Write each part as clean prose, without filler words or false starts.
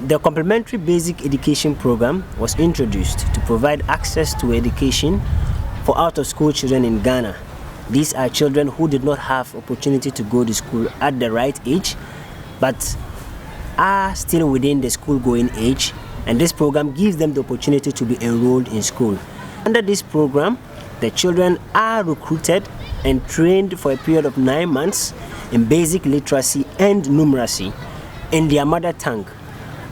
The complementary basic education program was introduced to provide access to education for out-of-school children in Ghana. These are children who did not have opportunity to go to school at the right age, but are still within the school-going age, and this program gives them the opportunity to be enrolled in school. Under this program, the children are recruited and trained for a period of 9 months in basic literacy and numeracy in their mother tongue.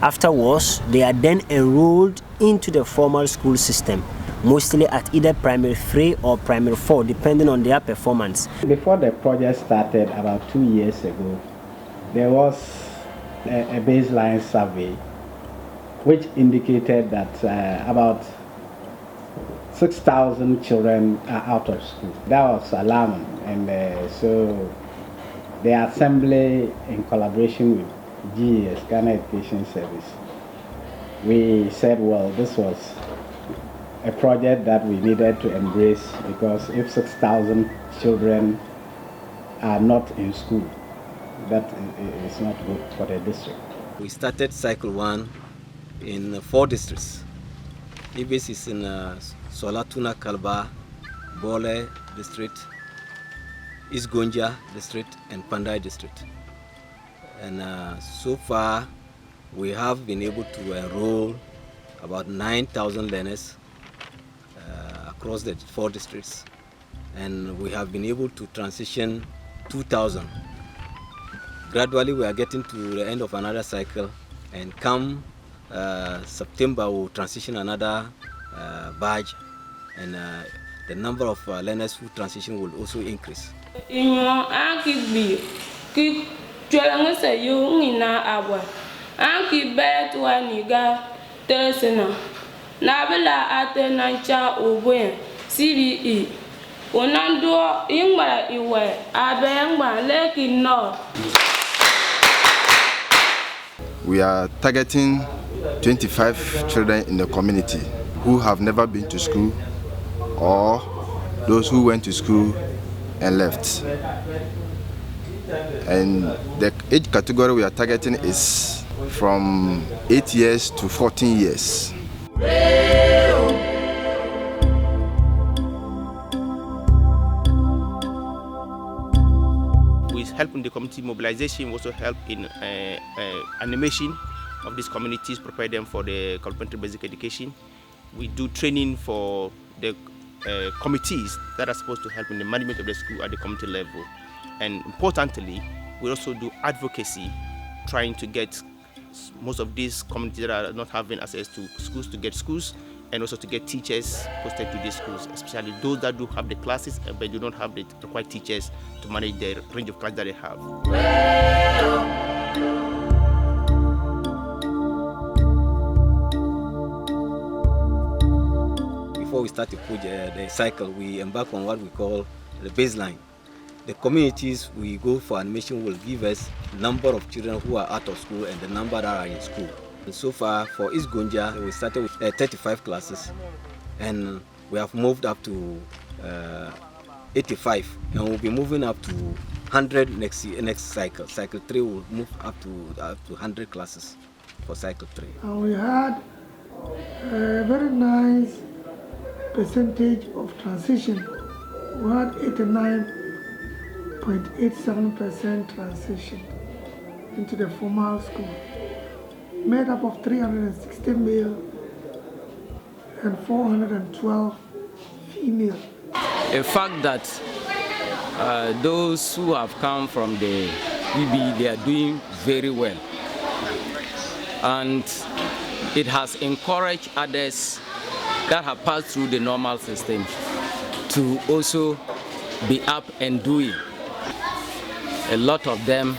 Afterwards, they are then enrolled into the formal school system, mostly at either primary 3 or primary 4, depending on their performance. Before the project started about 2 years ago, there was a baseline survey which indicated that about 6,000 children are out of school. That was alarming, and so the Assembly, in collaboration with GES, Ghana Education Service, we said, well, this was a project that we needed to embrace, because if 6,000 children are not in school, that is not good for the district. We started Cycle 1 in 4 districts. Ibis is in Solatuna Kalba, Bole district, East Gonja district, and Pandai district. And so far, we have been able to enroll about 9,000 learners across the 4 districts, and we have been able to transition 2,000. Gradually, we are getting to the end of another cycle, and come September, we'll transition another batch, and the number of learners who transition will also increase. Jualango sa yung ina awa, anki bet waniga tersena, nabela ate nancha uwe CBE, unando ingba iwe abengba leki no. We are targeting 25 children in the community who have never been to school, or those who went to school and left. And the age category we are targeting is from 8 years to 14 years. We help in the community mobilization, we also help in animation of these communities, prepare them for the complementary basic education. We do training for the committees that are supposed to help in the management of the school at the community level. And importantly, we also do advocacy, trying to get most of these communities that are not having access to schools to get schools, and also to get teachers posted to these schools, especially those that do have the classes but do not have the required teachers to manage the range of classes that they have. Before we start the cycle, we embark on what we call the baseline. The communities we go for animation will give us the number of children who are out of school and the number that are in school. And so far, for East Gonja, we started with 35 classes, and we have moved up to 85, and we'll be moving up to 100 next cycle. Cycle 3 will move up to 100 classes for cycle 3. And we had a very nice percentage of transition. We had 89.87% transition into the formal school, made up of 360 male and 412 female. A fact that those who have come from the EB, they are doing very well. And it has encouraged others that have passed through the normal system to also be up and doing. A lot of them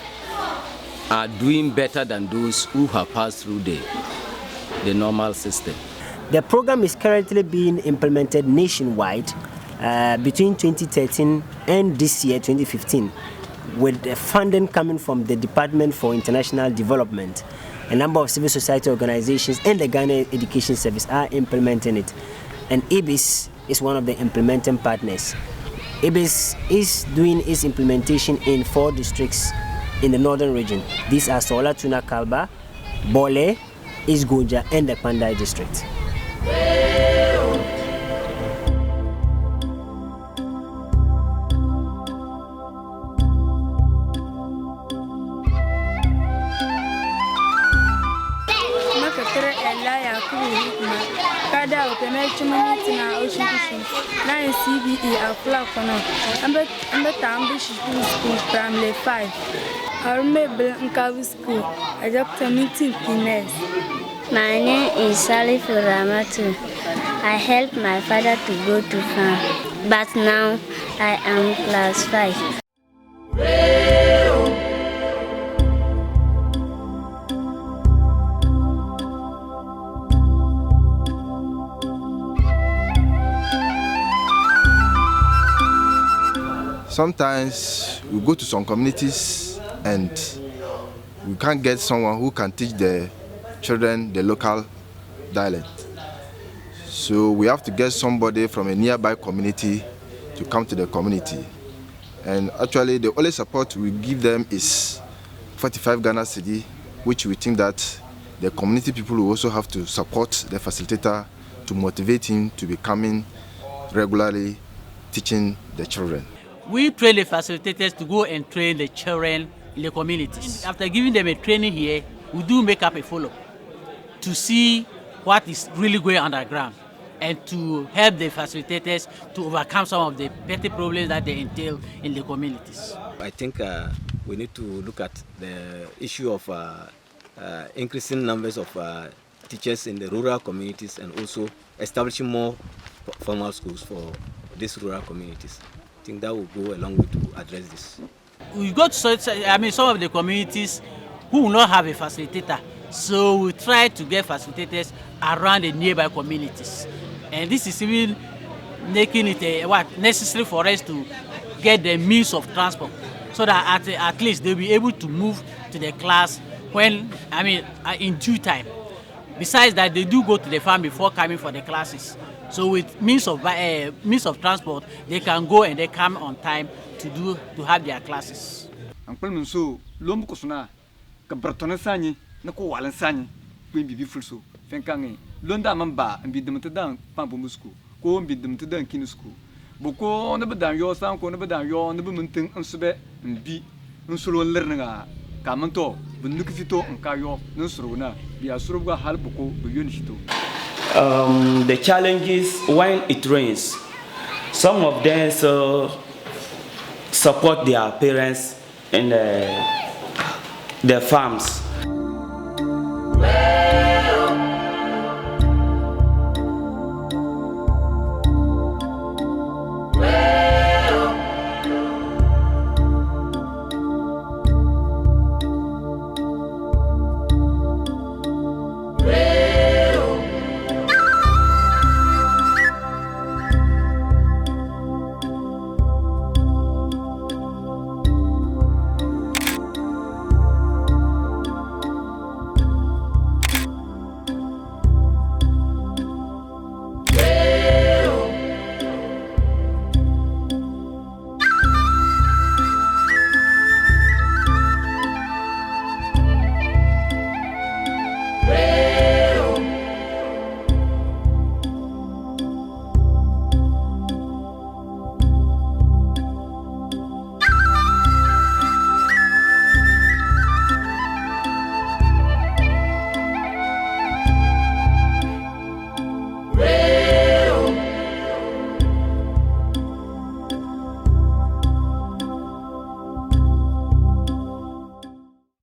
are doing better than those who have passed through the normal system. The program is currently being implemented nationwide between 2013 and this year, 2015, with the funding coming from the Department for International Development. A number of civil society organizations and the Ghana Education Service are implementing it. And Ibis is one of the implementing partners. Ibis is doing its implementation in 4 districts in the northern region. These are Sola Tuna Kalba, Bole, East Gonja, and the Pandai district. CBE a flag for now. I'm school primary 5. I remember in Kavi school. I just meeting in My name is Salif Ramatu. I helped my father to go to farm, but now I am class 5. Sometimes we go to some communities and we can't get someone who can teach the children the local dialect. So we have to get somebody from a nearby community to come to the community. And actually the only support we give them is 45 Ghana cedi, which we think that the community people will also have to support the facilitator to motivate him to be coming regularly teaching the children. We train the facilitators to go and train the children in the communities. After giving them a training here, we do make up a follow to see what is really going underground and to help the facilitators to overcome some of the petty problems that they entail in the communities. I think we need to look at the issue of increasing numbers of teachers in the rural communities and also establishing more formal schools for these rural communities. I think that will go a long way to address this. We go to some of the communities who will not have a facilitator, so we try to get facilitators around the nearby communities, and this is even making it necessary for us to get the means of transport, so that at least they'll be able to move to the class when in due time. Besides that, they do go to the farm before coming for the classes. So with means of transport, they can go and they come on time to have their classes. So lom kusuna ka bartona sanyi na ko walan sanyi ko bibi fulso fenkangi londa mamba ambi demtadan pampo musku ko ambi demtadan kinusku boko na badan yo san ko na badan yo na bumuntin ansube ambi nsulo lernaga kamanto bunuk fito ankayo nsuruna biya surubga hal boko buyoni fito. The challenges when it rains, some of them support their parents in the farms.